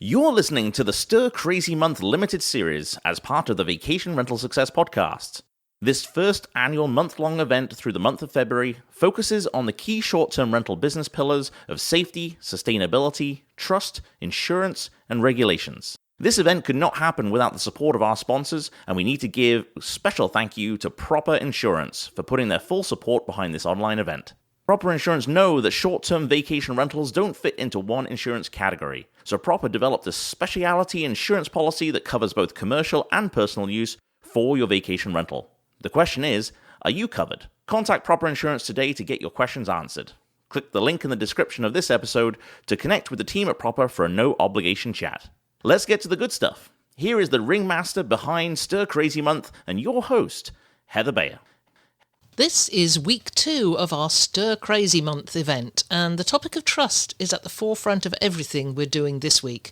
You're listening to the Stir Crazy Month limited series as part of the Vacation Rental Success podcast. This first annual month-long event through the month of February focuses on the key short-term rental business pillars of safety, sustainability, trust, insurance, and regulations. This event could not happen without the support of our sponsors, and we need to give a special thank you to Proper Insurance for putting their full support behind this online event. Proper Insurance know that short-term vacation rentals don't fit into one insurance category, so Proper developed a specialty insurance policy that covers both commercial and personal use for your vacation rental. The question is, are you covered? Contact Proper Insurance today to get your questions answered. Click the link in the description of this episode to connect with the team at Proper for a no-obligation chat. Let's get to the good stuff. Here is the ringmaster behind Stir Crazy Month and your host, Heather Bayer. This is week 2 of our Stir Crazy Month event, and the topic of trust is at the forefront of everything we're doing this week.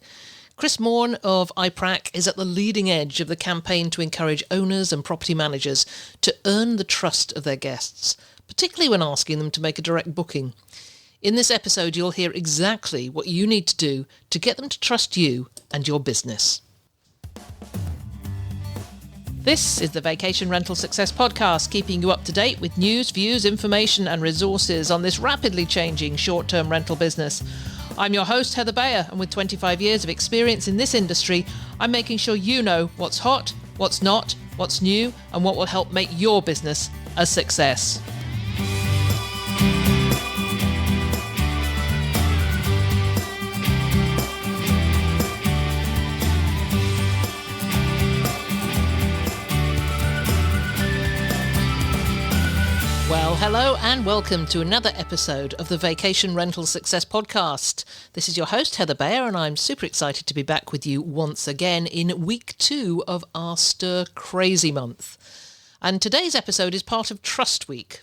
Chris Maughan of I-PRAC is at the leading edge of the campaign to encourage owners and property managers to earn the trust of their guests, particularly when asking them to make a direct booking. In this episode, you'll hear exactly what you need to do to get them to trust you and your business. This is the Vacation Rental Success Podcast, keeping you up to date with news, views, information and resources on this rapidly changing short-term rental business. I'm your host, Heather Bayer, and with 25 years of experience in this industry, I'm making sure you know what's hot, what's not, what's new, and what will help make your business a success. Well, hello and welcome to another episode of the Vacation Rental Success Podcast. This is your host, Heather Bayer, and I'm super excited to be back with you once again in week 2 of our Stir Crazy Month. And today's episode is part of Trust Week,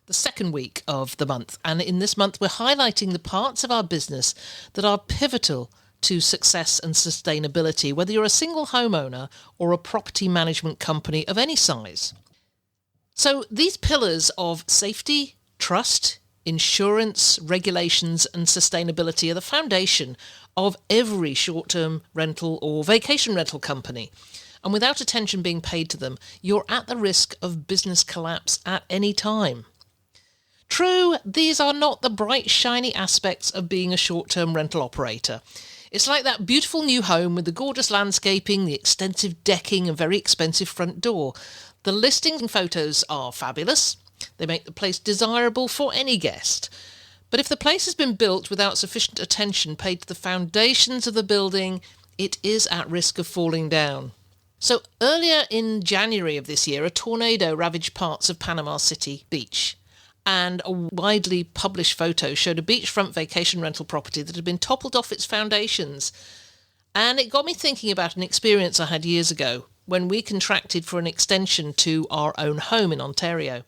the second week of the month. And in this month, we're highlighting the parts of our business that are pivotal to success and sustainability, whether you're a single homeowner or a property management company of any size. So these pillars of safety, trust, insurance, regulations and sustainability are the foundation of every short-term rental or vacation rental company. And without attention being paid to them, you're at the risk of business collapse at any time. True, these are not the bright, shiny aspects of being a short-term rental operator. It's like that beautiful new home with the gorgeous landscaping, the extensive decking and very expensive front door. The listing photos are fabulous. They make the place desirable for any guest. But if the place has been built without sufficient attention paid to the foundations of the building, it is at risk of falling down. So earlier in January of this year, a tornado ravaged parts of Panama City Beach. And a widely published photo showed a beachfront vacation rental property that had been toppled off its foundations. And it got me thinking about an experience I had years ago when we contracted for an extension to our own home in Ontario.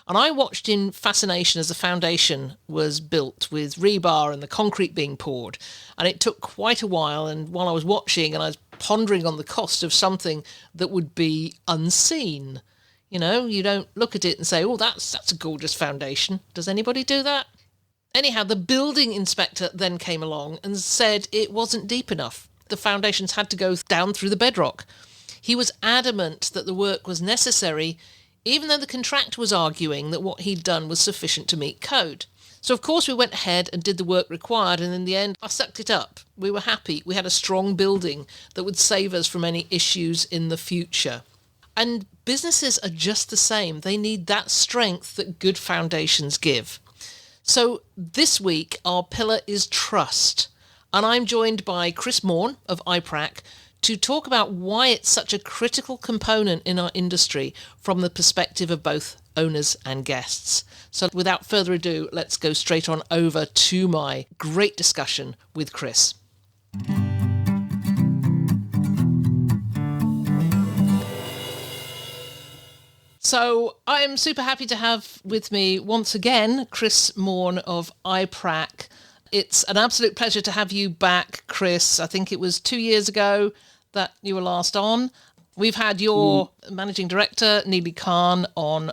And I watched in fascination as the foundation was built with rebar and the concrete being poured. And it took quite a while, and while I was watching and I was pondering on the cost of something that would be unseen. You know, you don't look at it and say, oh, that's a gorgeous foundation. Does anybody do that? Anyhow, the building inspector then came along and said it wasn't deep enough. The foundations had to go down through the bedrock. He was adamant that the work was necessary, even though the contractor was arguing that what he'd done was sufficient to meet code. So, of course, we went ahead and did the work required, and in the end, I sucked it up. We were happy. We had a strong building that would save us from any issues in the future. And businesses are just the same. They need that strength that good foundations give. So this week, our pillar is trust. And I'm joined by Chris Maughan of I-PRAC to talk about why it's such a critical component in our industry from the perspective of both owners and guests. So without further ado, let's go straight on over to my great discussion with Chris. So I am super happy to have with me once again Chris Maughan of I-PRAC. It's an absolute pleasure to have you back, Chris. I think it was 2 years ago that you were last on. We've had your managing director, Neely Khan, on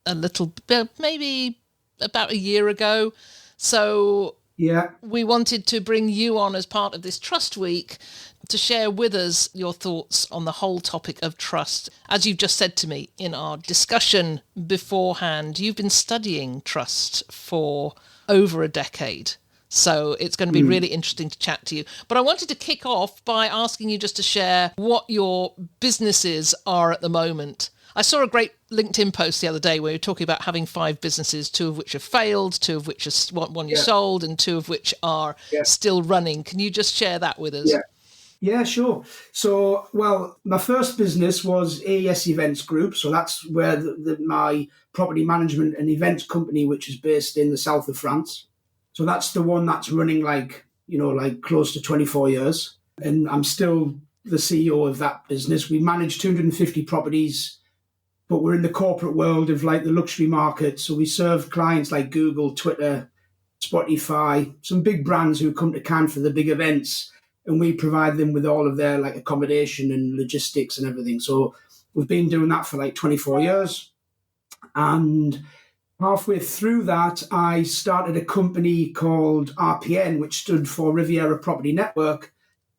a little bit, maybe about a year ago. So Yeah. We wanted to bring you on as part of this Trust Week to share with us your thoughts on the whole topic of trust. As you've just said to me in our discussion beforehand, you've been studying trust for over a decade. So it's going to be really interesting to chat to you. But I wanted to kick off by asking you just to share what your businesses are at the moment. I saw a great LinkedIn post the other day where you were talking about having 5 businesses, 2 of which have failed, 2 of which are one you sold, and 2 of which are still running. Can you just share that with us? Yeah, sure. So, well, my first business was AES Events Group. So that's where my property management and events company, which is based in the south of France. So that's the one that's running like close to 24 years. And I'm still the CEO of that business. We manage 250 properties, but we're in the corporate world of like the luxury market. So we serve clients like Google, Twitter, Spotify, some big brands who come to Cannes for the big events, and we provide them with all of their like accommodation and logistics and everything. So we've been doing that for like 24 years. And halfway through that, I started a company called RPN, which stood for Riviera Property Network.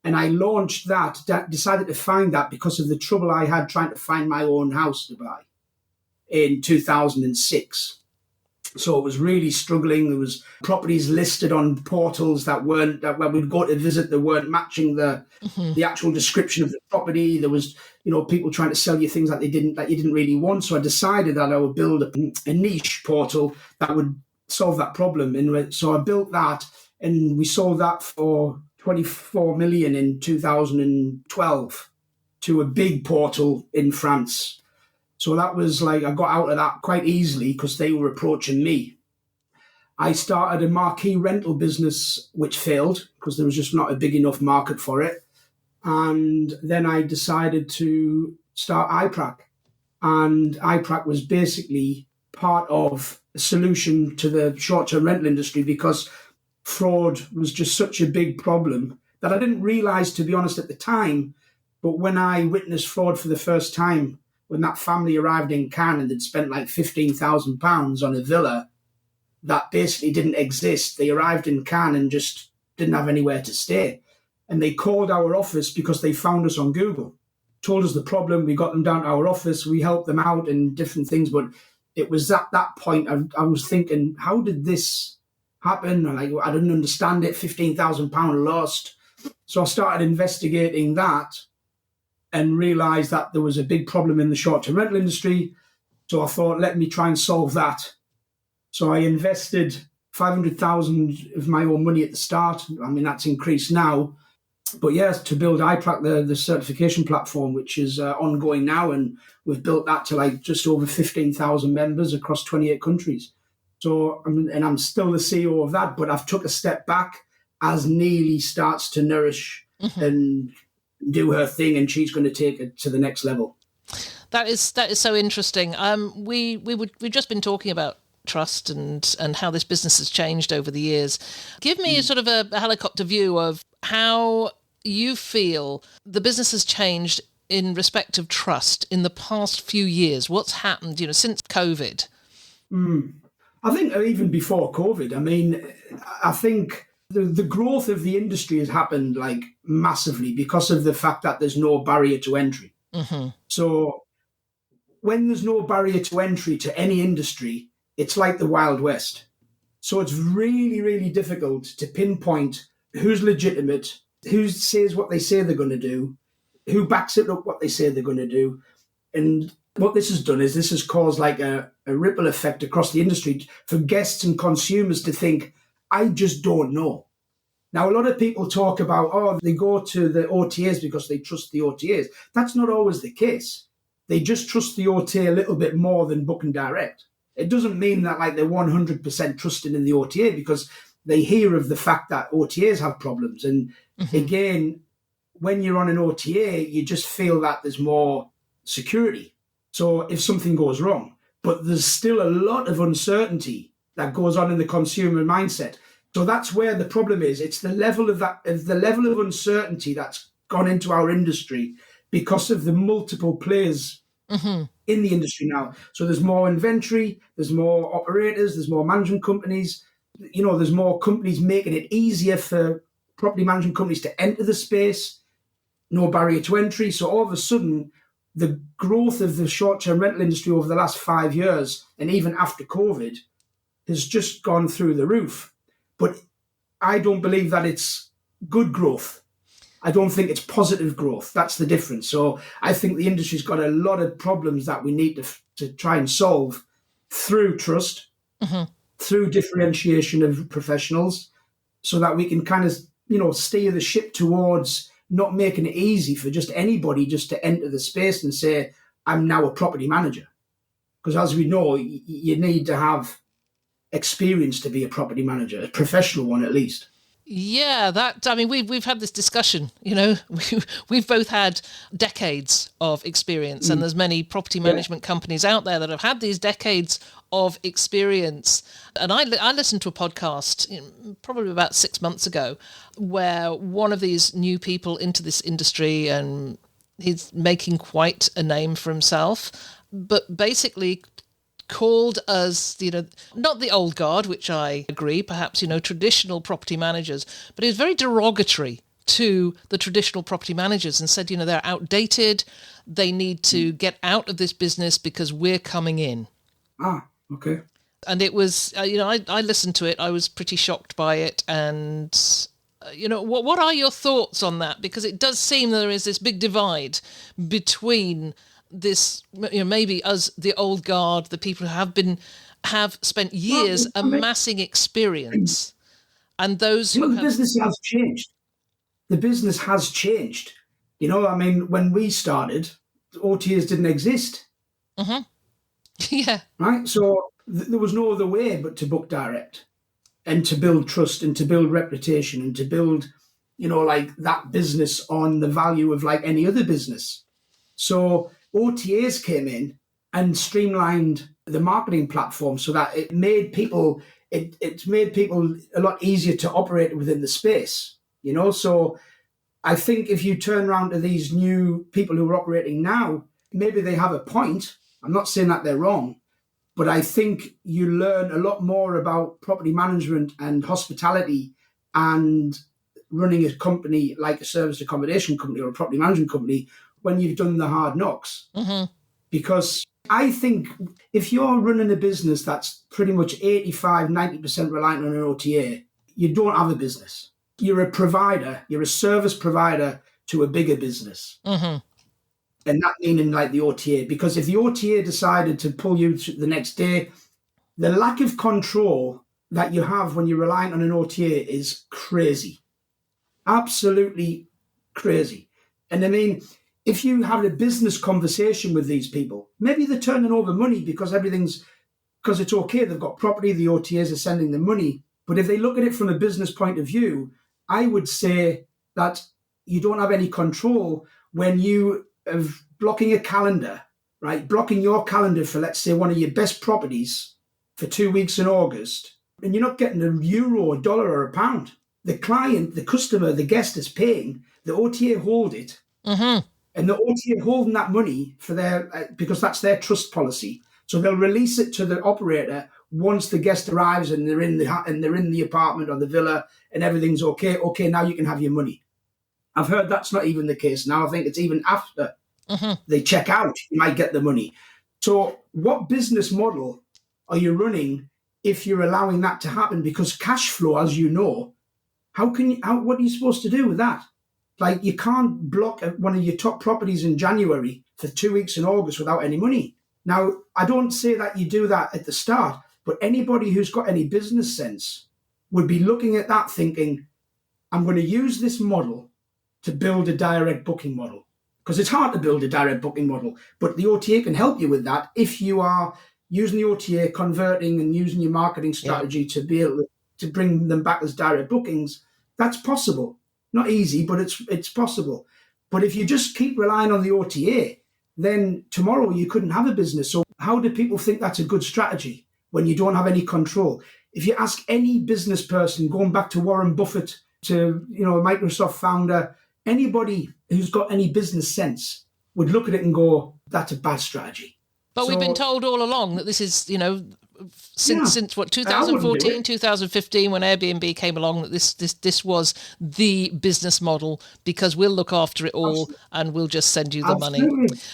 And I launched that, decided to find that because of the trouble I had trying to find my own house to buy in 2006. So it was really struggling. There was properties listed on portals that when we'd go to visit, they weren't matching the actual description of the property. There was, people trying to sell you things that you didn't really want. So I decided that I would build a niche portal that would solve that problem. And so I built that, and we sold that for 24 million in 2012 to a big portal in France. So that was like, I got out of that quite easily because they were approaching me. I started a marquee rental business, which failed because there was just not a big enough market for it. And then I decided to start I-PRAC. And I-PRAC was basically part of a solution to the short-term rental industry because fraud was just such a big problem that I didn't realize, to be honest, at the time. But when I witnessed fraud for the first time, when that family arrived in Cannes and they'd spent like £15,000 on a villa that basically didn't exist. They arrived in Cannes and just didn't have anywhere to stay. And they called our office because they found us on Google, told us the problem. We got them down to our office. We helped them out in different things. But it was at that point I was thinking, how did this happen? And I didn't understand it. £15,000 lost. So I started investigating that and realised that there was a big problem in the short-term rental industry. So I thought, let me try and solve that. So I invested 500,000 of my own money at the start. I mean, that's increased now. But yes, to build I-PRAC, the certification platform, which is ongoing now. And we've built that to like just over 15,000 members across 28 countries. So, I'm still the CEO of that, but I've took a step back as Neely starts to nourish and do her thing, and she's going to take it to the next level. That is so interesting. We've just been talking about trust and how this business has changed over the years. Give me a sort of a helicopter view of how you feel the business has changed in respect of trust in the past few years. What's happened, since COVID? I think even before COVID, I think the growth of the industry has happened like massively because of the fact that there's no barrier to entry. So when there's no barrier to entry to any industry, it's like the Wild West. So it's really, really difficult to pinpoint who's legitimate, who says what they say they're going to do, who backs it up what they say they're going to do. And what this has done is this has caused like a ripple effect across the industry for guests and consumers to think, I just don't know. Now, a lot of people talk about, they go to the OTAs because they trust the OTAs. That's not always the case. They just trust the OTA a little bit more than Booking Direct. It doesn't mean that like they're 100% trusted in the OTA because they hear of the fact that OTAs have problems. And again, when you're on an OTA, you just feel that there's more security. So if something goes wrong, but there's still a lot of uncertainty that goes on in the consumer mindset. So that's where the problem is. It's the level of uncertainty that's gone into our industry because of the multiple players in the industry now. So there's more inventory, there's more operators, there's more management companies. there's more companies making it easier for property management companies to enter the space, no barrier to entry. So all of a sudden, the growth of the short-term rental industry over the last 5 years, and even after COVID, has just gone through the roof. But I don't believe that it's good growth. I don't think it's positive growth. That's the difference. So I think the industry's got a lot of problems that we need to try and solve through trust, through differentiation of professionals, so that we can kind of, steer the ship towards not making it easy for just anybody just to enter the space and say, I'm now a property manager. Because as we know, you need to have experience to be a property manager, a professional one at least. Yeah, we've had this discussion, we've both had decades of experience, and there's many property management companies out there that have had these decades of experience. And I listened to a podcast probably about 6 months ago where one of these new people into this industry, and he's making quite a name for himself, but basically called us, not the old guard, which I agree, perhaps, traditional property managers, but he was very derogatory to the traditional property managers and said, they're outdated, they need to get out of this business because we're coming in. Ah, okay. And it was, I listened to it, I was pretty shocked by it, and what are your thoughts on that? Because it does seem there is this big divide between this, maybe us, the old guard, the people who have spent years amassing experience, and those who the business has changed. The business has changed. When we started, OTAs didn't exist. Yeah. Right. So there was no other way but to book direct, and to build trust, and to build reputation, and to build, that business on the value of like any other business. So OTAs came in and streamlined the marketing platform so that it made people a lot easier to operate within the space. So I think if you turn around to these new people who are operating now, maybe they have a point. I'm not saying that they're wrong, but I think you learn a lot more about property management and hospitality and running a company like a service accommodation company or a property management company when you've done the hard knocks. Because I think if you're running a business that's pretty much 85-90% reliant on an OTA, you don't have a business. You're a provider, you're a service provider to a bigger business. And that meaning like the OTA, because if the OTA decided to pull you the next day, the lack of control that you have when you're reliant on an OTA is crazy. Absolutely crazy. And if you have a business conversation with these people, maybe they're turning over money because it's okay, they've got property, the OTAs are sending them money. But if they look at it from a business point of view, I would say that you don't have any control when you are blocking a calendar, right? Blocking your calendar for, let's say, one of your best properties for 2 weeks in August, and you're not getting a euro, a dollar, or a pound. The client, the customer, the guest is paying, the OTA hold it. And the OTA holding that money for because that's their trust policy. So they'll release it to the operator once the guest arrives and they're in the apartment or the villa and everything's okay. Okay, now you can have your money. I've heard that's not even the case now. I think it's even after they check out, you might get the money. So what business model are you running if you're allowing that to happen? Because cash flow, as you know, what are you supposed to do with that? Like, you can't block one of your top properties in January for 2 weeks in August without any money. Now, I don't say that you do that at the start, but anybody who's got any business sense would be looking at that thinking, I'm going to use this model to build a direct booking model. Because it's hard to build a direct booking model, but the OTA can help you with that if you are using the OTA, converting and using your marketing strategy to be able to bring them back as direct bookings. That's possible. Not easy, but it's possible. But if you just keep relying on the OTA, then tomorrow you couldn't have a business. So how do people think that's a good strategy when you don't have any control? If you ask any business person, going back to Warren Buffett, to Microsoft founder, anybody who's got any business sense would look at it and go, that's a bad strategy. But we've been told all along that this is, since what, 2014, 2015, when Airbnb came along, that this was the business model, because we'll look after it all. Absolutely. And we'll just send you the money.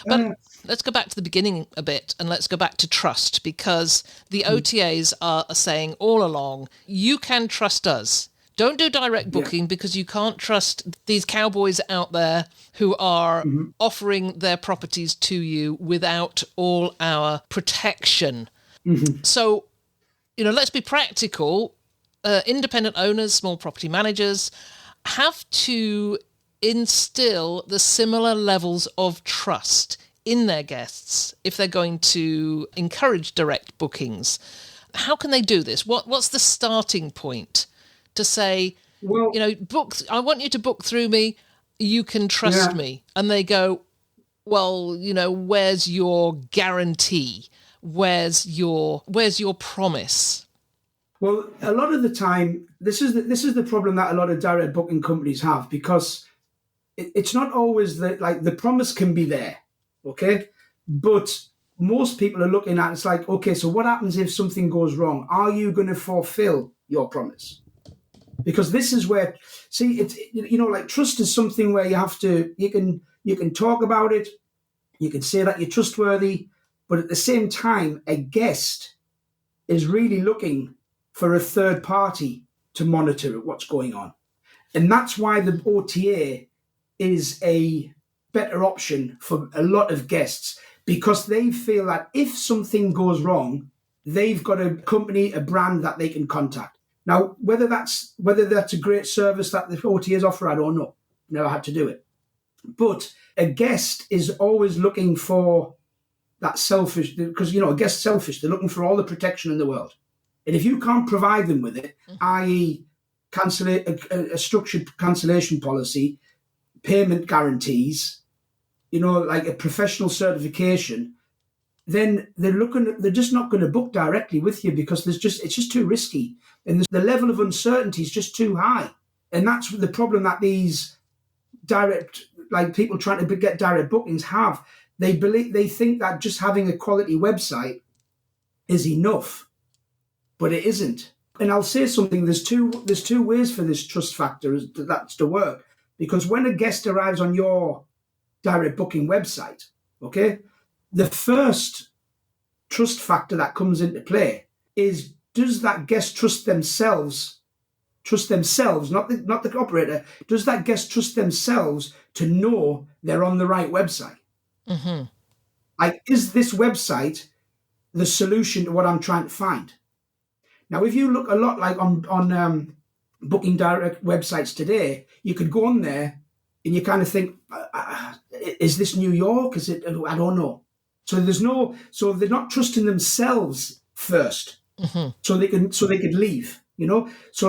But let's go back to the beginning a bit, and let's go back to trust, because the OTAs are saying all along, you can trust us. Don't do direct booking because you can't trust these cowboys out there who are offering their properties to you without all our protection. So, let's be practical. Independent owners, small property managers have to instill the similar levels of trust in their guests if they're going to encourage direct bookings. How can they do this? What's the starting point to say, well, I want you to book through me, you can trust me? And they go, well, where's your guarantee? Where's your promise? Well, a lot of the time, this is the problem that a lot of direct booking companies have, because it's not always the promise can be there, okay? But most people are looking at, it's like, okay, so what happens if something goes wrong? Are you going to fulfill your promise? Because this is where, it's trust is something where you can talk about it, you can say that you're trustworthy, but at the same time, a guest is really looking for a third party to monitor what's going on. And that's why the OTA is a better option for a lot of guests, because they feel that if something goes wrong, they've got a company, a brand that they can contact. Now, whether that's a great service that the OTAs offer, I don't know. Never had to do it. But a guest is always looking for that selfish, because, a guest's selfish. They're looking for all the protection in the world. And if you can't provide them with it, i.e. a structured cancellation policy, payment guarantees, like a professional certification, then they're just not going to book directly with you, because it's just too risky. And the level of uncertainty is just too high. And that's the problem that these people trying to get direct bookings have. They think that just having a quality website is enough, but it isn't. And I'll say something, there's two ways for this trust factor that's to work. Because when a guest arrives on your direct booking website, okay, the first trust factor that comes into play is, does that guest trust themselves, not the operator, does that guest trust themselves to know they're on the right website? Mm-hmm. Like, is this website the solution to what I'm trying to find? Now, if you look a lot like on booking direct websites today, you could go on there and you kind of think, is this New York? Is it? I don't know. So they're not trusting themselves first, so they could leave. So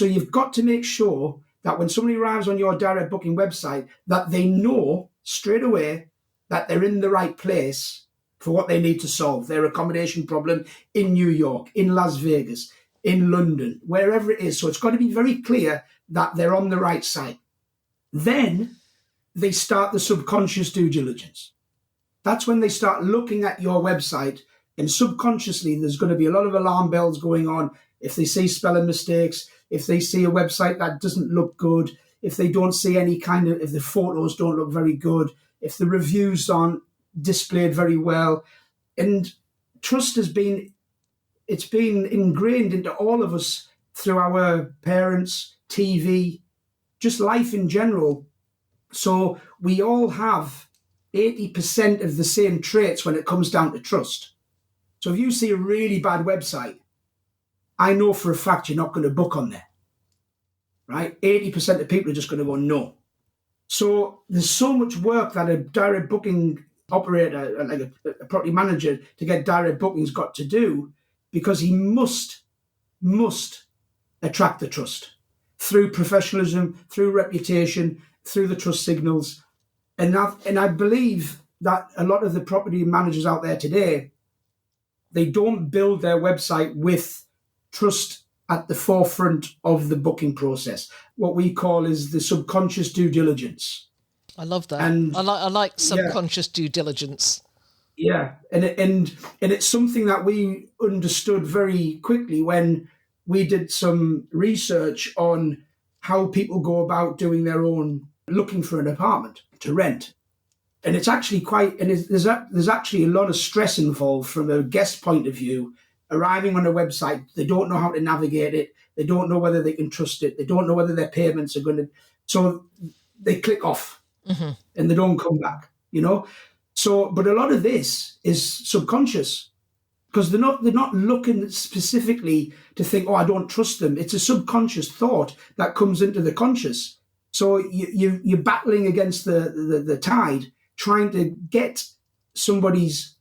you've got to make sure that when somebody arrives on your direct booking website, that they know straight away that they're in the right place for what they need to solve, their accommodation problem in New York, in Las Vegas, in London, wherever it is. So it's got to be very clear that they're on the right site. Then they start the subconscious due diligence. That's when they start looking at your website, and subconsciously there's going to be a lot of alarm bells going on. If they see spelling mistakes, if they see a website that doesn't look good, if they don't see if the photos don't look very good, if the reviews aren't displayed very well. And trust it's been ingrained into all of us through our parents, TV, just life in general. So we all have 80% of the same traits when it comes down to trust. So if you see a really bad website, I know for a fact you're not going to book on there, right? 80% of people are just going to go no. So there's so much work that a direct booking operator, like a property manager, to get direct bookings got to do, because he must attract the trust through professionalism, through reputation, through the trust signals. And I believe that a lot of the property managers out there today, they don't build their website with trust at the forefront of the booking process. What we call is the subconscious due diligence. I love that. And I like subconscious due diligence. Yeah, and it's something that we understood very quickly when we did some research on how people go about doing their own looking for an apartment to rent. And it's actually quite, and there's actually a lot of stress involved from a guest point of view. Arriving on a website, they don't know how to navigate it. They don't know whether they can trust it. They don't know whether their payments are going to. So they click off and they don't come back. So, but a lot of this is subconscious because they're not looking specifically to think, oh, I don't trust them. It's a subconscious thought that comes into the conscious. So you're battling against the tide, trying to get somebody's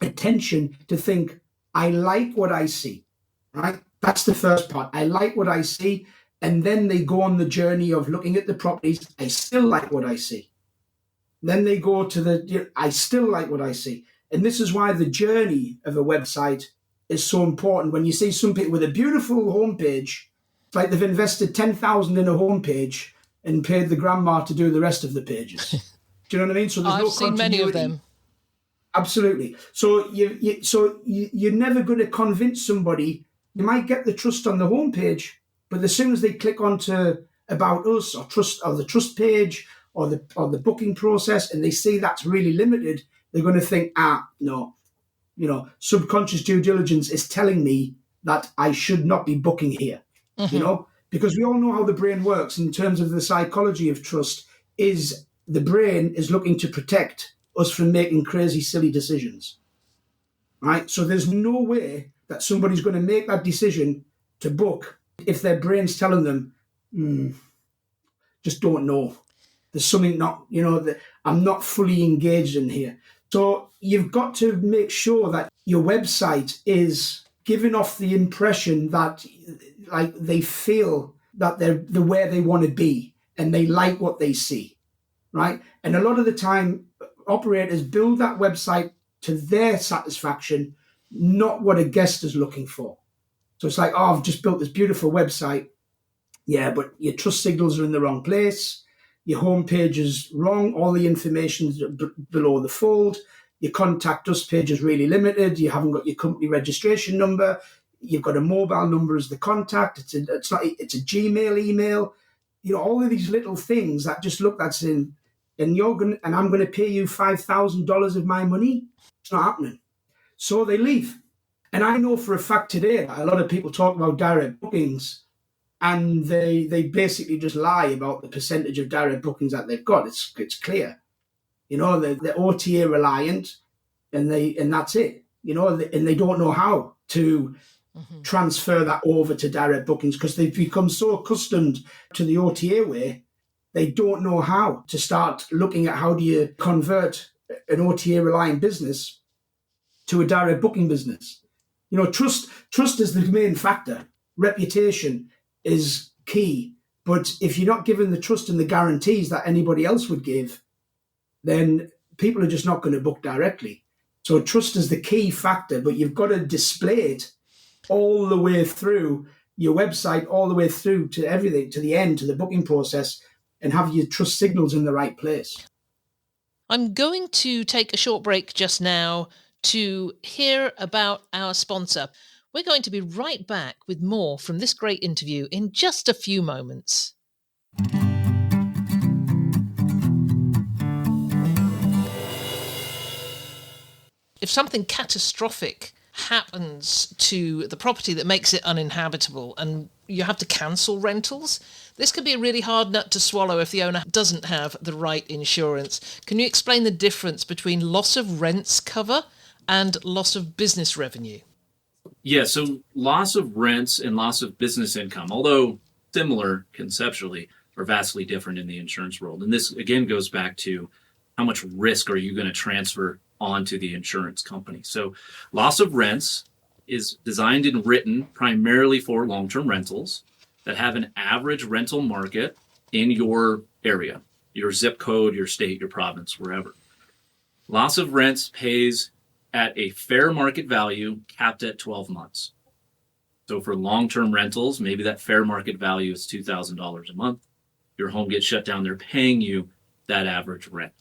attention to think, I like what I see, right? That's the first part. I like what I see. And then they go on the journey of looking at the properties. I still like what I see. Then they go to I still like what I see. And this is why the journey of a website is so important. When you see some people with a beautiful homepage, it's like they've invested 10,000 in a homepage and paid the grandma to do the rest of the pages. Do you know what I mean? So there's I've seen many of them. Absolutely. So you're never going to convince somebody. You might get the trust on the homepage, but as soon as they click onto About Us or the trust page or the booking process, and they see that's really limited, they're going to think, no, subconscious due diligence is telling me that I should not be booking here, because we all know how the brain works in terms of the psychology of trust. Is the brain is looking to protect us from making crazy, silly decisions, right? So there's no way that somebody's going to make that decision to book if their brain's telling them, just don't know. There's something not, that I'm not fully engaged in here. So you've got to make sure that your website is giving off the impression that like they feel that they're where they want to be and they like what they see, right? And a lot of the time, operators build that website to their satisfaction, not what a guest is looking for. So it's like, I've just built this beautiful website. Yeah, but your trust signals are in the wrong place. Your homepage is wrong. All the information is below the fold. Your contact us page is really limited. You haven't got your company registration number. You've got a mobile number as the contact. It's a Gmail email. All of these little things that just look that's in, and I'm going to pay you $5,000 of my money. It's not happening. So they leave. And I know for a fact today that a lot of people talk about direct bookings, and they basically just lie about the percentage of direct bookings that they've got. It's clear, they're OTA reliant, and that's it, and they don't know how to transfer that over to direct bookings because they've become so accustomed to the OTA way. They don't know how to start looking at how do you convert an OTA reliant business to a direct booking business. Trust is the main factor. Reputation is key. But if you're not given the trust and the guarantees that anybody else would give, then people are just not going to book directly. So trust is the key factor, but you've got to display it all the way through your website, all the way through to everything, to the end, to the booking process, and have your trust signals in the right place. I'm going to take a short break just now to hear about our sponsor. We're going to be right back with more from this great interview in just a few moments. If something catastrophic happens to the property that makes it uninhabitable and you have to cancel rentals, this could be a really hard nut to swallow if the owner doesn't have the right insurance. Can you explain the difference between loss of rents cover and loss of business revenue? Yeah, so loss of rents and loss of business income, although similar conceptually, are vastly different in the insurance world. And this, again, goes back to how much risk are you going to transfer onto the insurance company. So loss of rents is designed and written primarily for long-term rentals that have an average rental market in your area, your zip code, your state, your province, wherever. Loss of rents pays at a fair market value capped at 12 months. So for long-term rentals, maybe that fair market value is $2,000 a month. Your home gets shut down, they're paying you that average rent.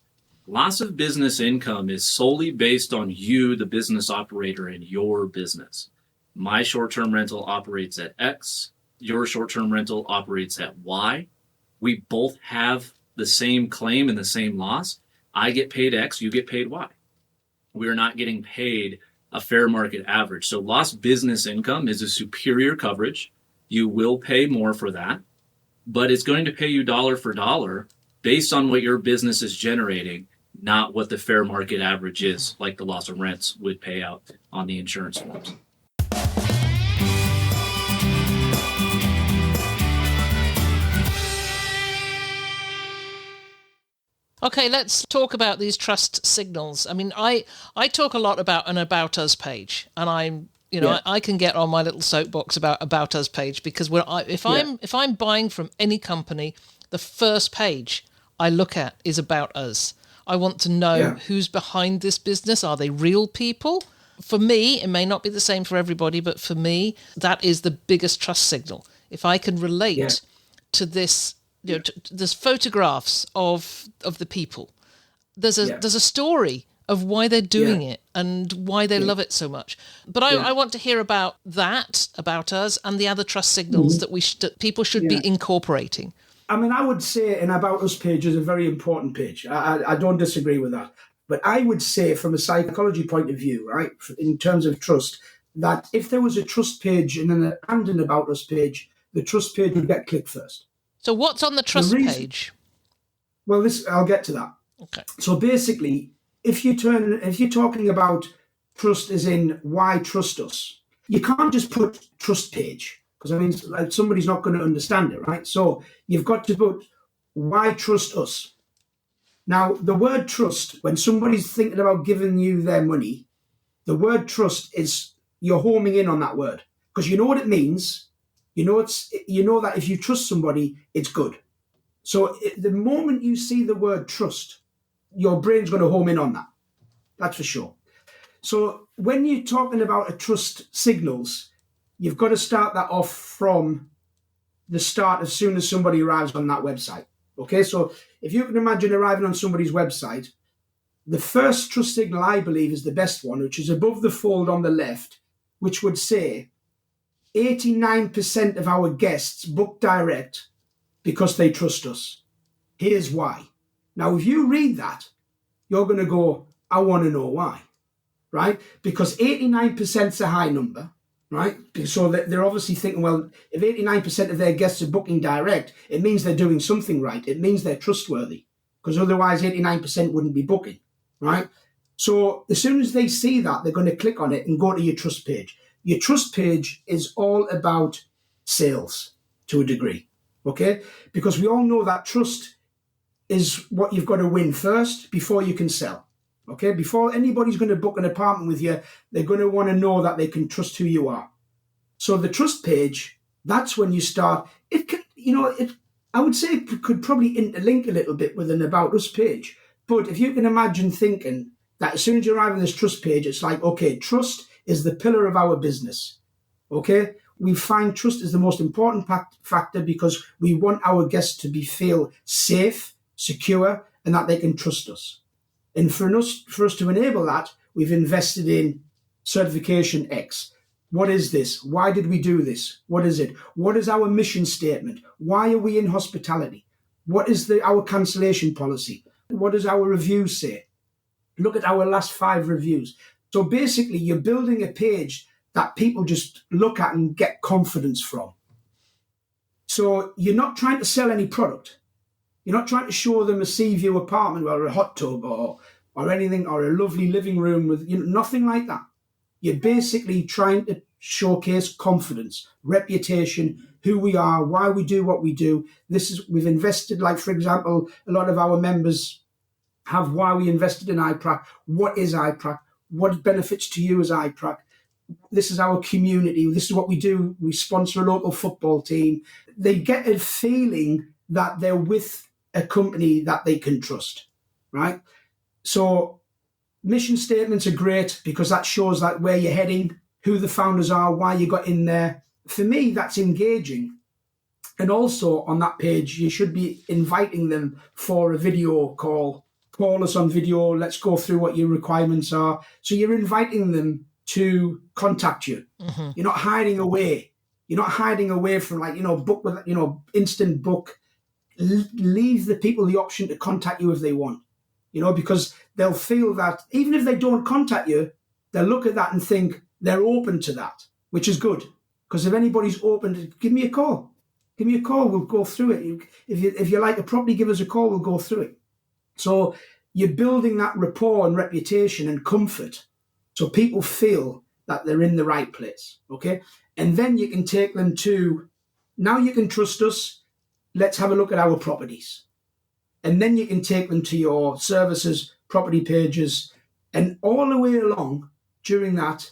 Loss of business income is solely based on you, the business operator, and your business. My short-term rental operates at X. Your short-term rental operates at Y. We both have the same claim and the same loss. I get paid X, you get paid Y. We're not getting paid a fair market average. So lost business income is a superior coverage. You will pay more for that, but it's going to pay you dollar for dollar based on what your business is generating, not what the fair market average is, like the loss of rents would pay out on the insurance forms. Okay, let's talk about these trust signals. I mean, I talk a lot about an About Us page, and I can get on my little soapbox about Us page, because if I'm buying from any company, the first page I look at is About Us. I want to know who's behind this business. Are they real people? For me, it may not be the same for everybody, but for me, that is the biggest trust signal. If I can relate to this, there's photographs of the people. There's a story of why they're doing it and why they love it so much. But I want to hear about that, About Us, and the other trust signals that people should be incorporating. I mean, I would say an About Us page is a very important page. I don't disagree with that. But I would say from a psychology point of view, right, in terms of trust, that if there was a trust page and an About Us page, the trust page would get clicked first. So what's on the trust page? Well, I'll get to that. Okay. So basically, if you're talking about trust as in why trust us, you can't just put trust page, because I mean, like, somebody's not going to understand it, right? So you've got to put why trust us. Now, the word trust, when somebody's thinking about giving you their money, the word trust is, you're homing in on that word, because you know what it means. You know that if you trust somebody, it's good. So the moment you see the word trust, your brain's going to home in on that. That's for sure. So when you're talking about a trust signals, you've got to start that off from the start as soon as somebody arrives on that website. Okay, so if you can imagine arriving on somebody's website, the first trust signal, I believe, is the best one, which is above the fold on the left, which would say 89% of our guests book direct because they trust us. Here's why. Now, if you read that, you're going to go, I want to know why, right? Because 89% is a high number, right? So they're obviously thinking, well, if 89% of their guests are booking direct, it means they're doing something right. It means they're trustworthy, because otherwise 89% wouldn't be booking, right? So as soon as they see that, they're going to click on it and go to your trust page. Your trust page is all about sales to a degree, okay? Because we all know that trust is what you've got to win first before you can sell, okay? Before anybody's going to book an apartment with you, they're going to want to know that they can trust who you are. So the trust page, that's when you start. It could, I would say it could probably interlink a little bit with an About Us page. But if you can imagine thinking that as soon as you arrive on this trust page, it's like, okay, trust is the pillar of our business, okay? We find trust is the most important factor because we want our guests to feel safe, secure, and that they can trust us. And for us to enable that, we've invested in Certification X. What is this? Why did we do this? What is it? What is our mission statement? Why are we in hospitality? What is our cancellation policy? What does our review say? Look at our last 5 reviews. So basically, you're building a page that people just look at and get confidence from. So you're not trying to sell any product. You're not trying to show them a sea view apartment or a hot tub or anything, or a lovely living room with nothing like that. You're basically trying to showcase confidence, reputation, who we are, why we do what we do. We've invested, like, for example, a lot of our members have why we invested in I-PRAC. What is I-PRAC? What benefits to you as I-PRAC? This is our community. This is what we do. We sponsor a local football team. They get a feeling that they're with a company that they can trust, right? So mission statements are great because that shows that where you're heading, who the founders are, why you got in there. For me, that's engaging. And also on that page, you should be inviting them for a video call call us on video, let's go through what your requirements are. So you're inviting them to contact you. Mm-hmm. You're not hiding away. You're not hiding away from book with, instant book. Leave the people the option to contact you if they want, because they'll feel that even if they don't contact you, they'll look at that and think they're open to that, which is good. Because if anybody's open to, give me a call. Give me a call. We'll go through it. If you like a property, give us a call. We'll go through it. So you're building that rapport and reputation and comfort so people feel that they're in the right place, okay? And then you can take them to, now you can trust us, let's have a look at our properties. And then you can take them to your services, property pages, and all the way along during that,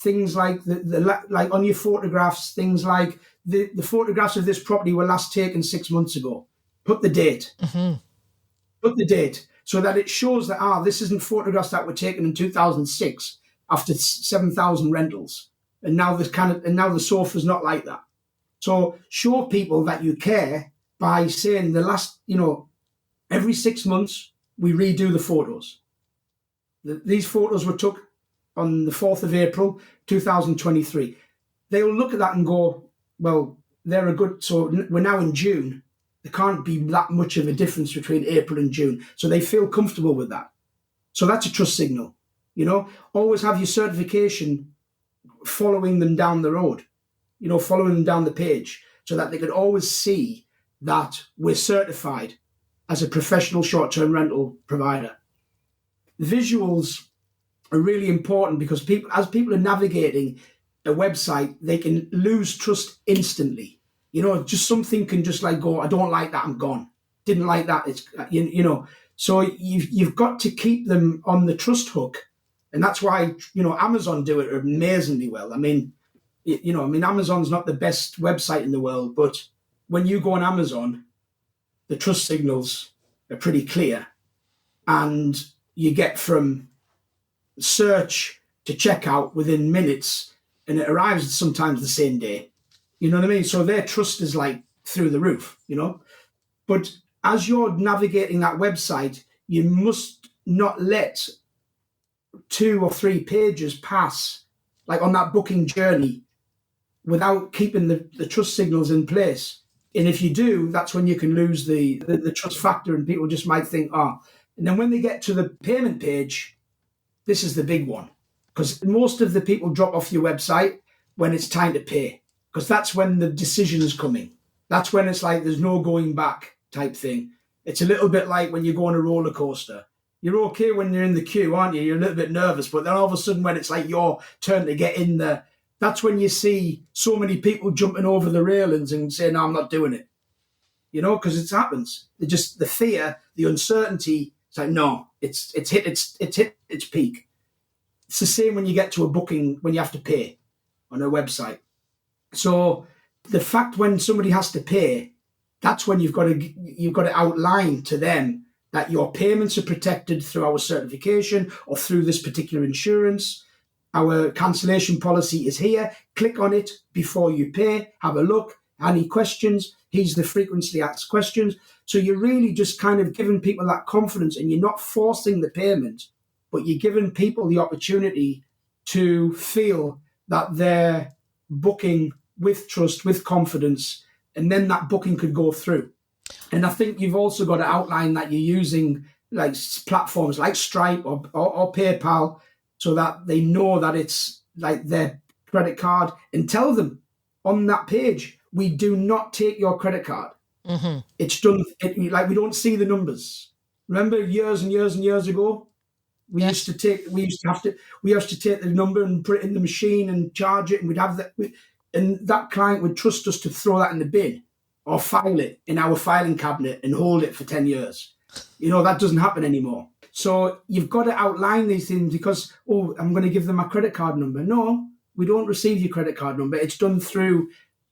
things like like on your photographs, things like the photographs of this property were last taken 6 months ago. Put the date. Mm-hmm. Put the date so that it shows that, this isn't photographs that were taken in 2006 after 7,000 rentals. And now the sofa's not like that. So show people that you care by saying every 6 months we redo the photos. These photos were took on the 4th of April, 2023. They'll look at that and go, well, so we're now in June. There can't be that much of a difference between April and June. So they feel comfortable with that. So that's a trust signal. Always have your certification following them down the road, following them down the page so that they can always see that we're certified as a professional short-term rental provider. Visuals are really important because as people are navigating a website, they can lose trust instantly. Just something can just go, I don't like that, I'm gone. Didn't like that, it's, So you've got to keep them on the trust hook. And that's why, Amazon do it amazingly well. Amazon's not the best website in the world, but when you go on Amazon, the trust signals are pretty clear. And you get from search to checkout within minutes, and it arrives sometimes the same day. You know what I mean? So their trust is through the roof, But as you're navigating that website, you must not let 2 or 3 pages pass, on that booking journey, without keeping the trust signals in place. And if you do, that's when you can lose the trust factor, and people just might think, And then when they get to the payment page, this is the big one. Because most of the people drop off your website when it's time to pay. Because that's when the decision is coming. That's when it's there's no going back type thing. It's a little bit like when you go on a roller coaster. You're okay when you're in the queue, aren't you? You're a little bit nervous. But then all of a sudden when it's your turn to get in there, that's when you see so many people jumping over the railings and saying, no, I'm not doing it. Because it happens. The fear, the uncertainty, it's no, it's hit its peak. It's the same when you get to a booking, when you have to pay on a website. So the fact when somebody has to pay, that's when you've got to outline to them that your payments are protected through our certification or through this particular insurance. Our cancellation policy is here. Click on it before you pay. Have a look. Any questions? Here's the frequently asked questions. So you're really just kind of giving people that confidence, and you're not forcing the payment, but you're giving people the opportunity to feel that they're booking with trust, with confidence, and then that booking could go through. And I think you've also got to outline that you're using platforms like Stripe or PayPal so that they know that it's their credit card, and tell them on that page, we do not take your credit card. Mm-hmm. It's done. We don't see the numbers. Remember years and years and years ago, we used to take the number and put it in the machine and charge it, and we'd have that. And that client would trust us to throw that in the bin or file it in our filing cabinet and hold it for 10 years. That doesn't happen anymore. So you've got to outline these things because, I'm going to give them my credit card number. No, we don't receive your credit card number. It's done through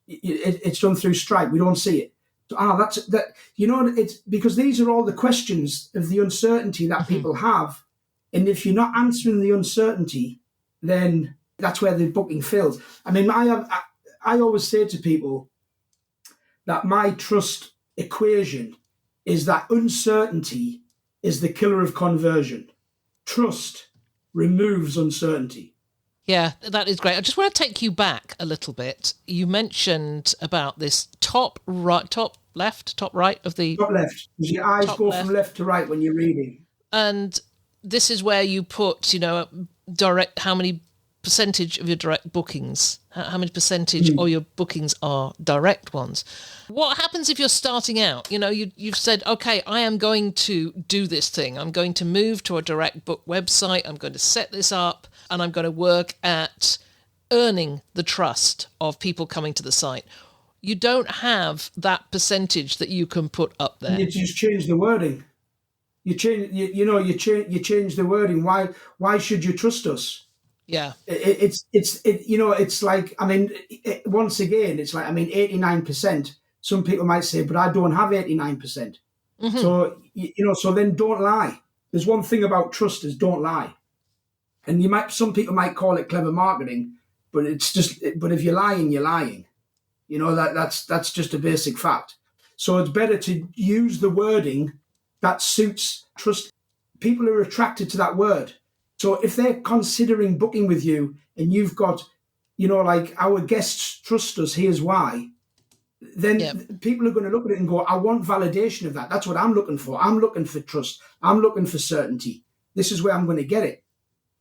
Stripe. We don't see it. So, that's that. It's because these are all the questions of the uncertainty that people have. And if you're not answering the uncertainty, then that's where the booking fails. I always say to people that my trust equation is that uncertainty is the killer of conversion. Trust removes uncertainty. Yeah, that is great. I just want to take you back a little bit. You mentioned about this top right of the Top left, because your eyes top go left. from left to right when you're reading. And this is where you put, direct, how many percentage of your direct bookings, how many percentage of your bookings are direct ones. What happens if you're starting out? You've said, okay, I am going to do this thing. I'm going to move to a direct book website. I'm going to set this up and I'm going to work at earning the trust of people coming to the site. You don't have that percentage that you can put up there. You just change the wording. You change the wording. Why should you trust us? Yeah. It's like, once again, it's like, 89%. Some people might say, but I don't have 89%. Mm-hmm. So, so then don't lie. There's one thing about trust is don't lie. And some people might call it clever marketing, but if you're lying, you're lying. That's just a basic fact. So it's better to use the wording that suits trust. People are attracted to that word. So if they're considering booking with you and you've got, like our guests trust us, here's why, then people are going to look at it and go, I want validation of that. That's what I'm looking for. I'm looking for trust. I'm looking for certainty. This is where I'm going to get it.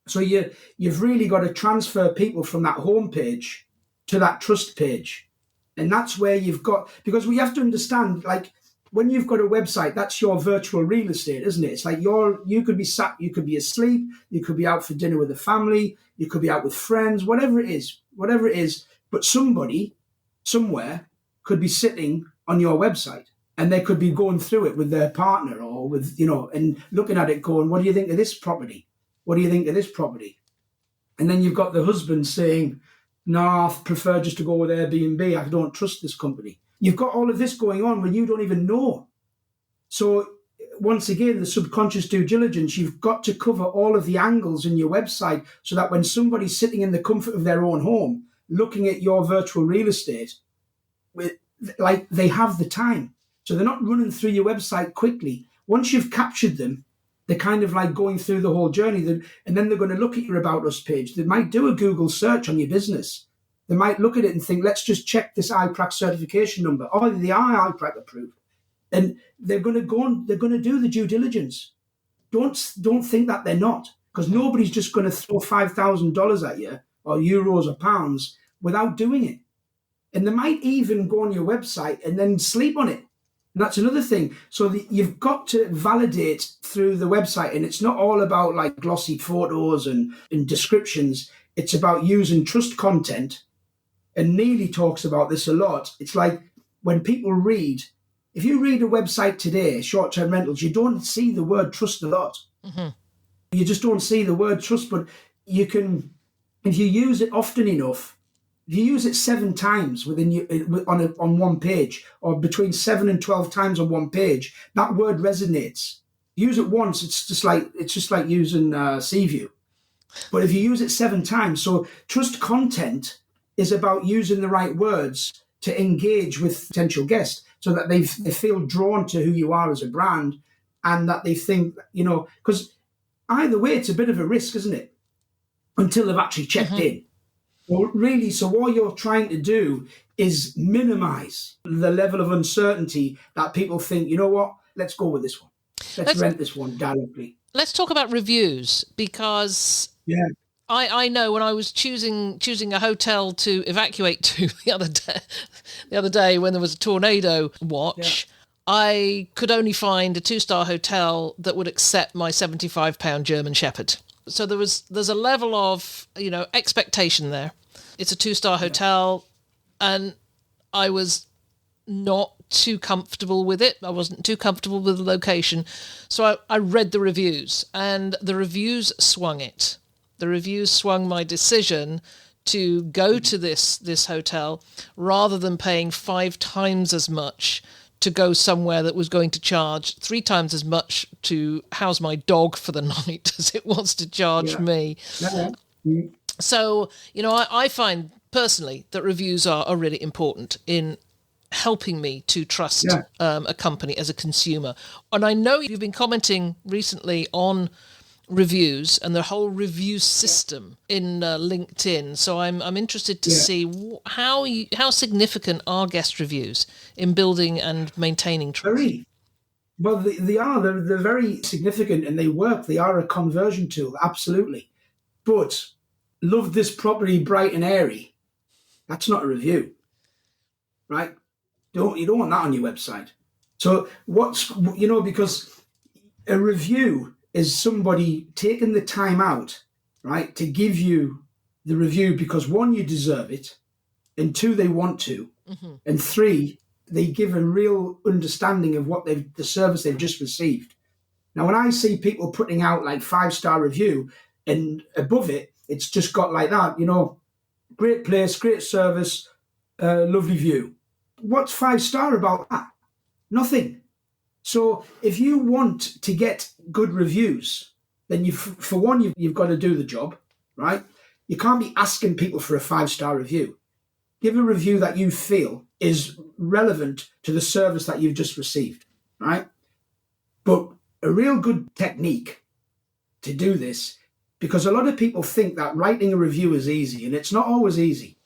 So you've really got to transfer people from that home page to that trust page. And that's where because we have to understand, like, when you've got a website, that's your virtual real estate, isn't it? It's like you could be sat, you could be asleep, you could be out for dinner with the family, you could be out with friends, whatever it is. But somebody, somewhere, could be sitting on your website and they could be going through it with their partner or with, and looking at it going, what do you think of this property? What do you think of this property? And then you've got the husband saying, no, I prefer just to go with Airbnb. I don't trust this company. You've got all of this going on when you don't even know. So once again, the subconscious due diligence, you've got to cover all of the angles in your website so that when somebody's sitting in the comfort of their own home, looking at your virtual real estate, they have the time. So they're not running through your website quickly. Once you've captured them, they're kind of like going through the whole journey. And then they're going to look at your About Us page. They might do a Google search on your business. They might look at it and think, let's just check this I-PRAC certification number. Oh, they are I-PRAC approved. And they're going to go on, they're going to do the due diligence. Don't think that they're not, because nobody's just going to throw $5,000 at you or euros or pounds without doing it. And they might even go on your website and then sleep on it. And that's another thing. So you've got to validate through the website. And it's not all about like glossy photos and descriptions. It's about using trust content. And Neely talks about this a lot. It's like when people read, if you read a website today, short-term rentals, you don't see the word trust a lot. Mm-hmm. You just don't see the word trust, but you can, if you use it often enough, if you use it 7 times on one page, or between 7 and 12 times on one page, that word resonates. Use it once, it's just like using Seaview. But if you use it 7 times, so trust content is about using the right words to engage with potential guests so that they feel drawn to who you are as a brand, and that they think, because either way, it's a bit of a risk, isn't it? Until they've actually checked in. Well, really, so what you're trying to do is minimize the level of uncertainty that people think, you know what, let's go with this one. Let's rent this one directly. Let's talk about reviews, because I know when I was choosing a hotel to evacuate to the other day when there was a tornado watch, I could only find a 2-star hotel that would accept my £75 German Shepherd. So there's a level of, expectation there. It's a 2-star hotel, and I was not too comfortable with it. I wasn't too comfortable with the location. So I read the reviews, and the reviews swung it. The reviews swung my decision to go to this hotel rather than paying 5 times as much to go somewhere that was going to charge 3 times as much to house my dog for the night as it was to charge me. So, I find personally that reviews are really important in helping me to trust a company as a consumer. And I know you've been commenting recently on reviews and the whole review system in LinkedIn. So I'm interested to see how significant are guest reviews in building and maintaining trust. Very. Well, they are. They're very significant and they work. They are a conversion tool, absolutely. But love this property bright and airy. That's not a review, right? You don't want that on your website. So because a review is somebody taking the time out, right, to give you the review because 1, you deserve it, and 2, they want to, and 3, they give a real understanding of what the service they've just received. Now, when I see people putting out like 5-star review and above it, it's just got like that, great place, great service, lovely view. What's 5-star about that? Nothing. So if you want to get good reviews, then you've got to do the job, right? You can't be asking people for a 5-star review. Give a review that you feel is relevant to the service that you've just received, right? But a real good technique to do this, because a lot of people think that writing a review is easy, and it's not always easy.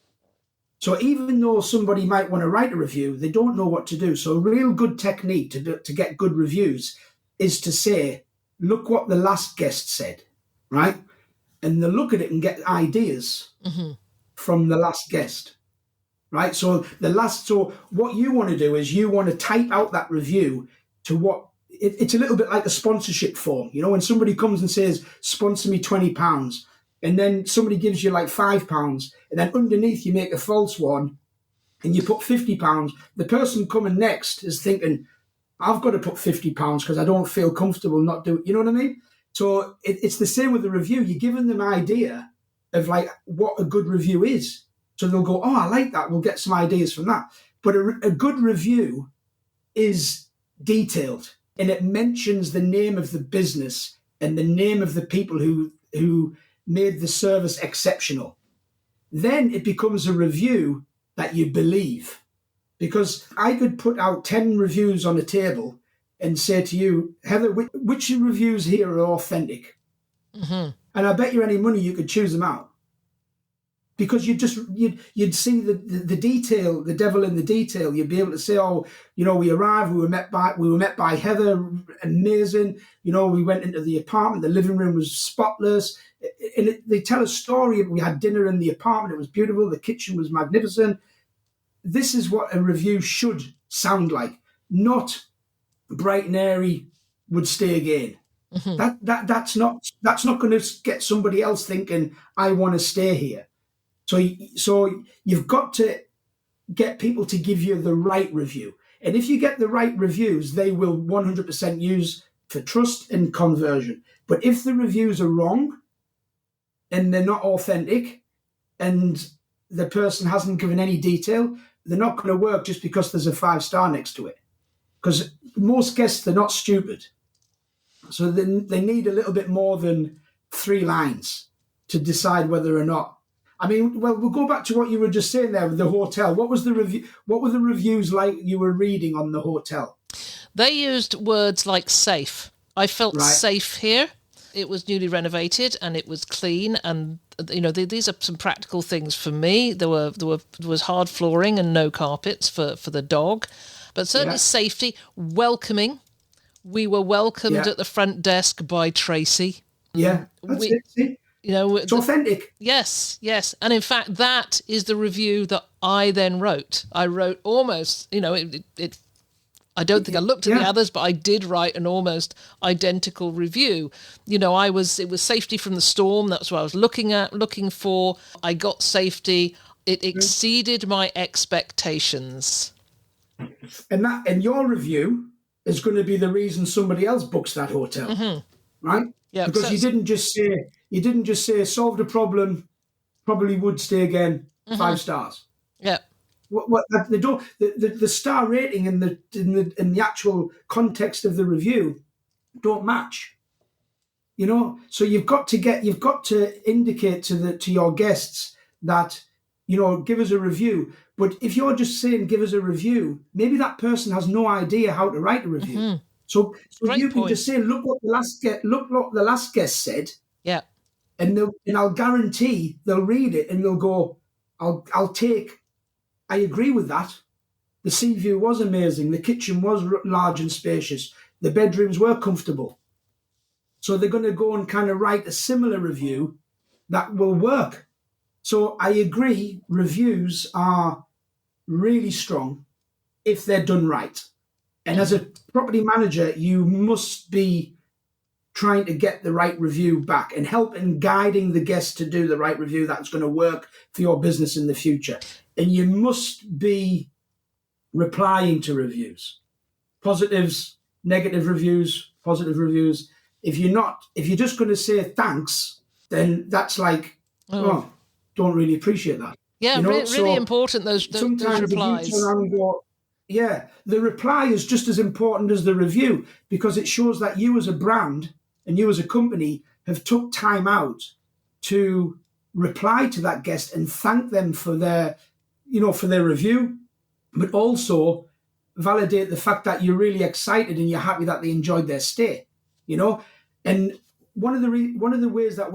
So even though somebody might want to write a review, they don't know what to do. So a real good technique to get good reviews is to say, look what the last guest said, right? And they'll look at it and get ideas from the last guest, right? So what you want to do is you want to type out that review to what, it's a little bit like a sponsorship form. When somebody comes and says, sponsor me £20, and then somebody gives you like £5, and then underneath you make a false one and you put £50, the person coming next is thinking, I've got to put £50 because I don't feel comfortable not doing, you know what I mean? So it's the same with the review. You're giving them an idea of like what a good review is. So they'll go, oh, I like that. We'll get some ideas from that. But a good review is detailed and it mentions the name of the business and the name of the people who made the service exceptional. Then it becomes a review that you believe. Because I could put out 10 reviews on a table and say to you, Heather, which reviews here are authentic? And I bet you any money you could choose them out. Because you'd see the detail, the devil in the detail. You'd be able to say, oh, we arrived, we were met by Heather, amazing. We went into the apartment, the living room was spotless. And they tell a story. We had dinner in the apartment, it was beautiful, the kitchen was magnificent. This is what a review should sound like, not bright and airy, would stay again. That's not going to get somebody else thinking, I want to stay here. So you've got to get people to give you the right review. And if you get the right reviews, they will 100% use for trust and conversion. But if the reviews are wrong and they're not authentic and the person hasn't given any detail, they're not going to work just because there's a 5-star next to it. Because most guests, they're not stupid. So they need a little bit more than 3 lines to decide whether or not. I mean, well, we'll go back to what you were just saying there with the hotel. What was the review? What were the reviews like you were reading on the hotel? They used words like safe. I felt safe here. It was newly renovated and it was clean, and these are some practical things for me. There was hard flooring and no carpets for the dog, but certainly safety, welcoming. We were welcomed at the front desk by Tracy. Yeah, that's it. See? It's authentic. Yes. And in fact, that is the review that I then wrote. I wrote almost, I don't think I looked at the others, but I did write an almost identical review. It was safety from the storm. That's what I was looking for. I got safety. It exceeded my expectations. And your review is going to be the reason somebody else books that hotel, right? Yeah, because you didn't just say solved a problem, probably would stay again, 5 stars. Yeah. The star rating in the actual context of the review don't match. So you've got to indicate to your guests that give us a review, But if you're just saying, give us a review, maybe that person has no idea how to write a review. Mm-hmm. So you can just say, look what the last guest said. Yeah. And I'll guarantee they'll read it and they'll go, I agree with that. The sea view was amazing. The kitchen was large and spacious. The bedrooms were comfortable. So they're going to go and kind of write a similar review that will work. So I agree, reviews are really strong if they're done right. And as a property manager, you must be trying to get the right review back and help in guiding the guests to do the right review that's going to work for your business in the future. And you must be replying to reviews, positives, negative reviews, positive reviews. If you're just going to say thanks, then that's like, don't really appreciate that. Yeah, really important, those replies. If you turn around and go, yeah, the reply is just as important as the review, because it shows that you as a brand and you as a company have took time out to reply to that guest and thank them for their review, but also validate the fact that you're really excited and you're happy that they enjoyed their stay, And one of the ways that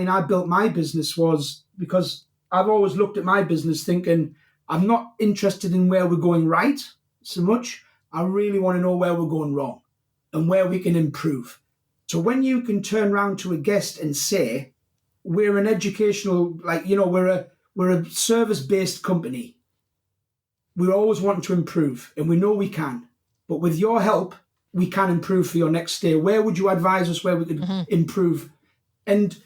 I built my business was because I've always looked at my business thinking, I'm not interested in where we're going right so much. I really want to know where we're going wrong and where we can improve. So when you can turn around to a guest and say, we're an educational, we're a service-based company. We're always wanting to improve, and we know we can. But with your help, we can improve for your next stay. Where would you advise us where we could improve? And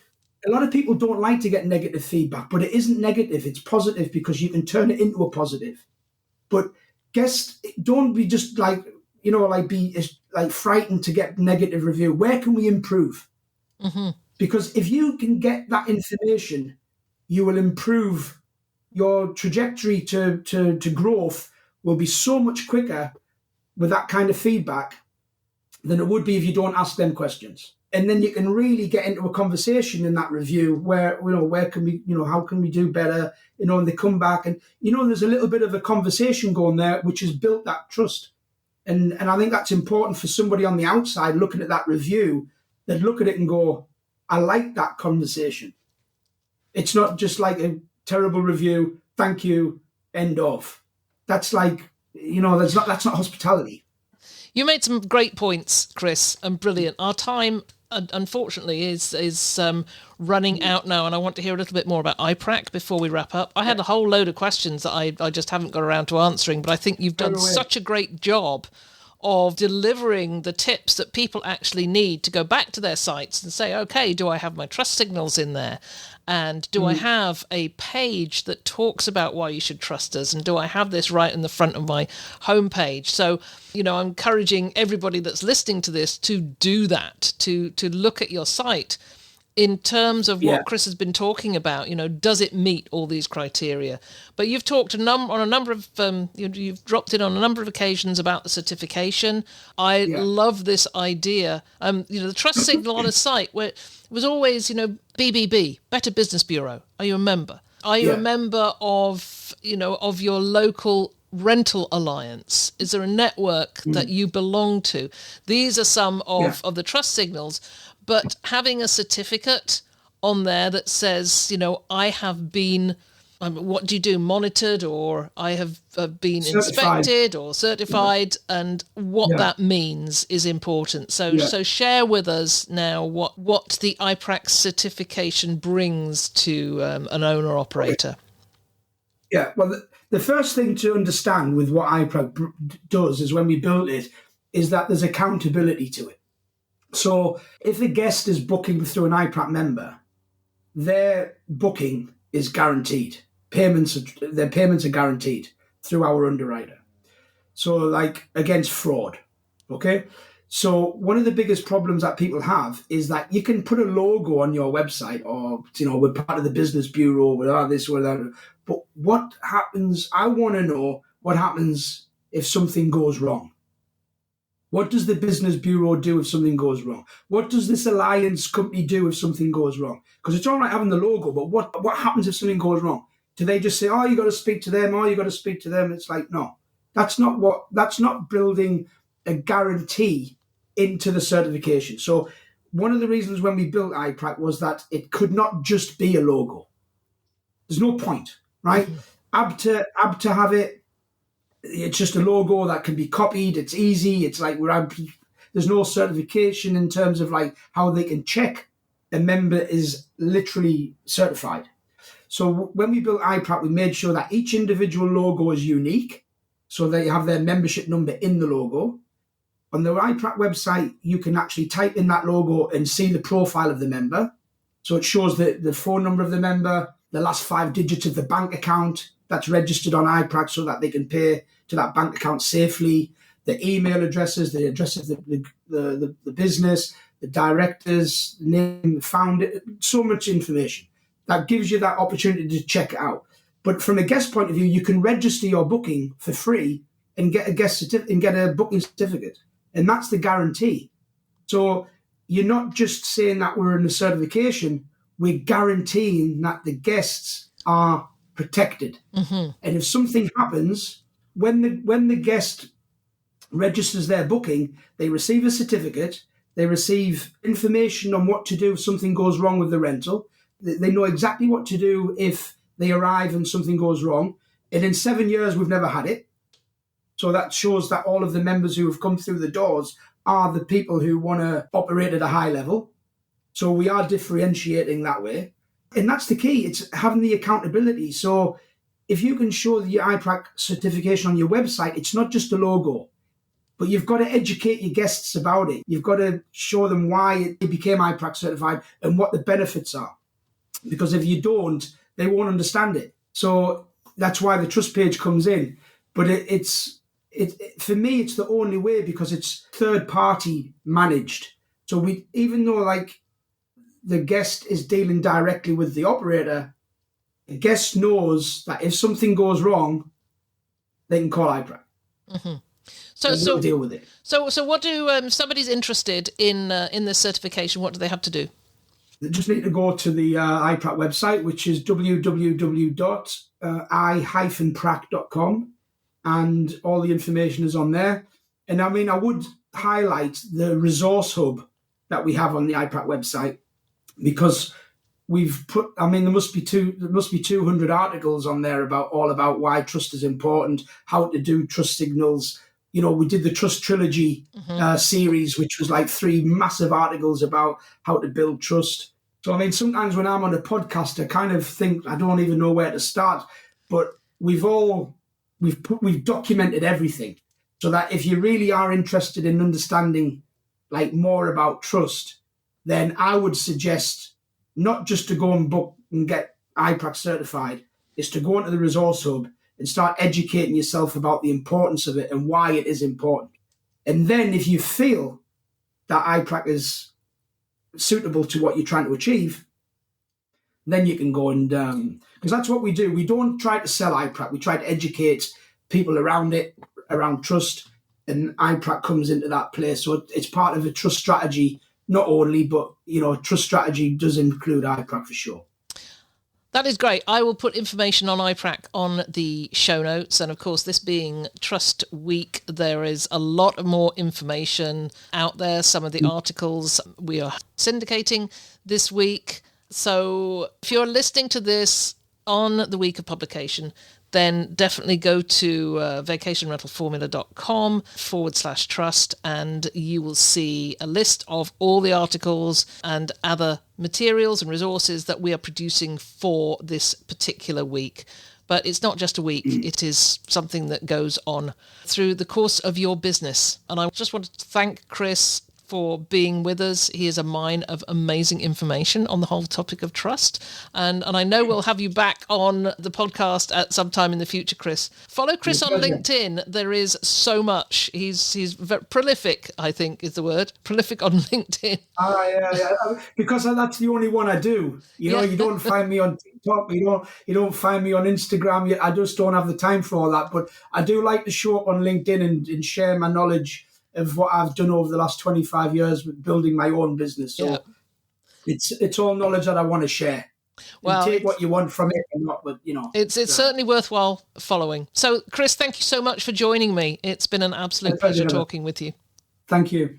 a lot of people don't like to get negative feedback, but it isn't negative. It's positive because you can turn it into a positive. But guests, don't be just be frightened to get negative review. Where can we improve? Mm-hmm. Because if you can get that information, you will improve your trajectory to growth will be so much quicker with that kind of feedback than it would be if you don't ask them questions. And then you can really get into a conversation in that review where can we, how can we do better, and they come back and, there's a little bit of a conversation going there, which has built that trust. And I think that's important for somebody on the outside looking at that review, that look at it and go, I like that conversation. It's not just like a terrible review, thank you, end of. That's like, that's not hospitality. You made some great points, Chris, and brilliant. Our time, unfortunately, is running out now, and I want to hear a little bit more about I-PRAC before we wrap up. I had a whole load of questions that I just haven't got around to answering, but I think you've done such a great job of delivering the tips that people actually need to go back to their sites and say, okay, do I have my trust signals in there? And do I have a page that talks about why you should trust us? And do I have this right in the front of my homepage? So, I'm encouraging everybody that's listening to this to do that, to look at your site in terms of what Chris has been talking about. Does it meet all these criteria? But you've talked on a number of, you've dropped in on a number of occasions about the certification. I love this idea. The trust signal on a site where it was always, BBB, Better Business Bureau. Are you a member? Are you a member of your local rental alliance? Is there a network that you belong to? These are some of the trust signals. But having a certificate on there that says, I have been, what do you do, monitored, or I have been inspected or certified, and what that means is important. So share with us now what the I-PRAC certification brings to an owner-operator. Yeah, well, the first thing to understand with what I-PRAC does is when we built it, is that there's accountability to it. So if a guest is booking through an I-PRAC member, their booking is guaranteed. Their payments are guaranteed through our underwriter. So like against fraud, okay? So one of the biggest problems that people have is that you can put a logo on your website or, we're part of the business bureau, we're this, we're that. But what happens, I want to know what happens if something goes wrong. What does the business bureau do if something goes wrong? What does this alliance company do if something goes wrong? Because it's all right having the logo, but what happens if something goes wrong? Do they just say, oh, you got to speak to them, or you got to speak to them? It's like, no, that's not building a guarantee into the certification. So one of the reasons when we built I-PRAC was that it could not just be a logo. There's no point, right? To have it, it's just a logo that can be copied. It's easy. It's like there's no certification in terms of like how they can check a member is literally certified. So when we built I-PRAC, we made sure that each individual logo is unique, so they have their membership number in the logo. On the I-PRAC website, you can actually type in that logo and see the profile of the member. So it shows the phone number of the member, the last 5 digits of the bank account that's registered on I-PRAC so that they can pay to that bank account safely, the email addresses, the address of the business, the directors, name, the founder, so much information. That gives you that opportunity to check it out. But from a guest point of view, you can register your booking for free and get a booking certificate. And that's the guarantee. So you're not just saying that we're in a certification, we're guaranteeing that the guests are protected. And if something happens, when the guest registers their booking, they receive a certificate, they receive information on what to do if something goes wrong with the rental. They know exactly what to do if they arrive and something goes wrong. And in 7 years, we've never had it. So that shows that all of the members who have come through the doors are the people who want to operate at a high level. So we are differentiating that way. And that's the key. It's having the accountability. So if you can show the I-PRAC certification on your website, it's not just a logo, but you've got to educate your guests about it. You've got to show them why it became I-PRAC certified and what the benefits are. Because if you don't, they won't understand it. So that's why the trust page comes in. But for me, it's the only way because it's third party managed. So even though like the guest is dealing directly with the operator, the guest knows that if something goes wrong, they can call I-PRAC. So deal with it. So what do somebody's interested in this certification? What do they have to do? They just need to go to the I-PRAC website, which is www.i-prac.com, and all the information is on there. And I mean, I would highlight the resource hub that we have on the I-PRAC website, because we've put, I mean, there must be 200 articles on there about why trust is important, how to do trust signals. You know, we did the Trust Trilogy series, which was like 3 massive articles about how to build trust. So, I mean, sometimes when I'm on a podcast, I kind of think I don't even know where to start. But we've documented everything so that if you really are interested in understanding like more about trust, then I would suggest not just to go and book and get I-PRAC certified, is to go into the resource hub and start educating yourself about the importance of it and why it is important. And then if you feel that I-PRAC is suitable to what you're trying to achieve, then you can go and, because that's what we do. We don't try to sell I-PRAC. We try to educate people around it, around trust, and I-PRAC comes into that place. So it's part of a trust strategy, not only, but, you know, trust strategy does include I-PRAC for sure. That is great. I will put information on I-PRAC on the show notes. And of course, this being Trust Week, there is a lot more information out there. Some of the articles we are syndicating this week. So if you're listening to this on the week of publication, then definitely go to vacationrentalformula.com/trust, and you will see a list of all the articles and other materials and resources that we are producing for this particular week. But it's not just a week, it is something that goes on through the course of your business. And I just wanted to thank Chris for being with us. He is a mine of amazing information on the whole topic of trust. And I know we'll have you back on the podcast at some time in the future, Chris. Follow Chris on LinkedIn. There is so much. He's very prolific, I think is the word. Prolific on LinkedIn. Yeah. Because that's the only one I do. You know, you don't find me on TikTok. You don't find me on Instagram. I just don't have the time for all that. But I do like to show up on LinkedIn and share my knowledge of what I've done over the last 25 years with building my own business. So it's all knowledge that I want to share. Well, take what you want from it and not what, It's certainly worthwhile following. So, Chris, thank you so much for joining me. It's been an absolute pleasure talking with you. Thank you.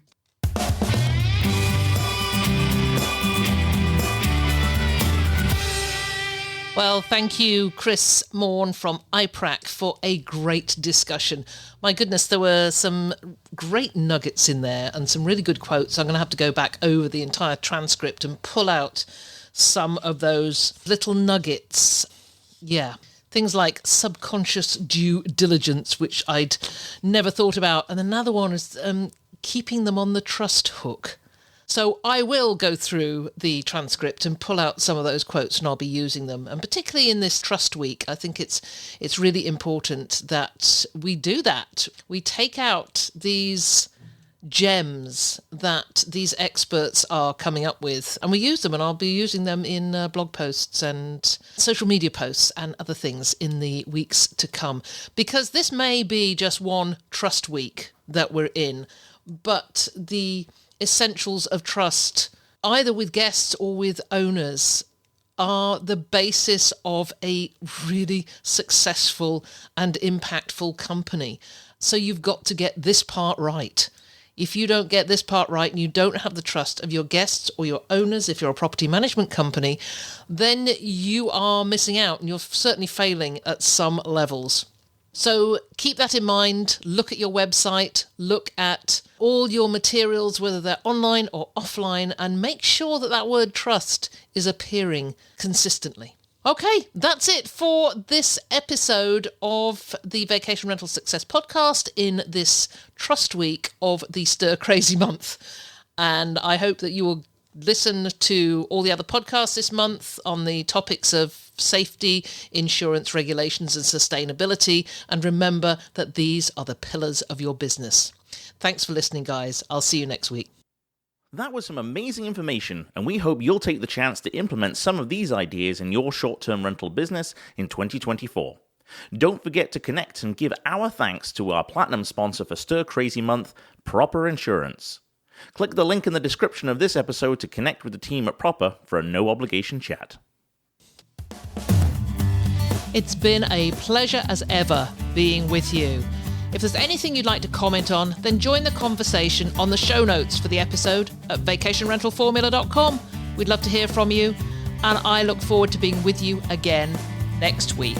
Well, thank you, Chris Maughan from I-PRAC, for a great discussion. My goodness, there were some great nuggets in there and some really good quotes. I'm going to have to go back over the entire transcript and pull out some of those little nuggets. Yeah. Things like subconscious due diligence, which I'd never thought about. And another one is keeping them on the trust hook. So I will go through the transcript and pull out some of those quotes, and I'll be using them. And particularly in this Trust Week, I think it's really important that we do that. We take out these gems that these experts are coming up with, and we use them, and I'll be using them in blog posts and social media posts and other things in the weeks to come, because this may be just one Trust Week that we're in, but the essentials of trust, either with guests or with owners, are the basis of a really successful and impactful company. So you've got to get this part right. If you don't get this part right and you don't have the trust of your guests or your owners, if you're a property management company, then you are missing out, and you're certainly failing at some levels. So keep that in mind. Look at your website, look at all your materials, whether they're online or offline, and make sure that word trust is appearing consistently. Okay, that's it for this episode of the Vacation Rental Success Podcast in this Trust Week of the Stir Crazy month. And I hope that you will listen to all the other podcasts this month on the topics of safety, insurance, regulations, and sustainability. And remember that these are the pillars of your business. Thanks for listening, guys. I'll see you next week. That was some amazing information, and we hope you'll take the chance to implement some of these ideas in your short-term rental business in 2024. Don't forget to connect and give our thanks to our platinum sponsor for Stir Crazy Month, Proper Insurance. Click the link in the description of this episode to connect with the team at Proper for a no-obligation chat. It's been a pleasure as ever being with you. If there's anything you'd like to comment on, then join the conversation on the show notes for the episode at vacationrentalformula.com. We'd love to hear from you, and I look forward to being with you again next week.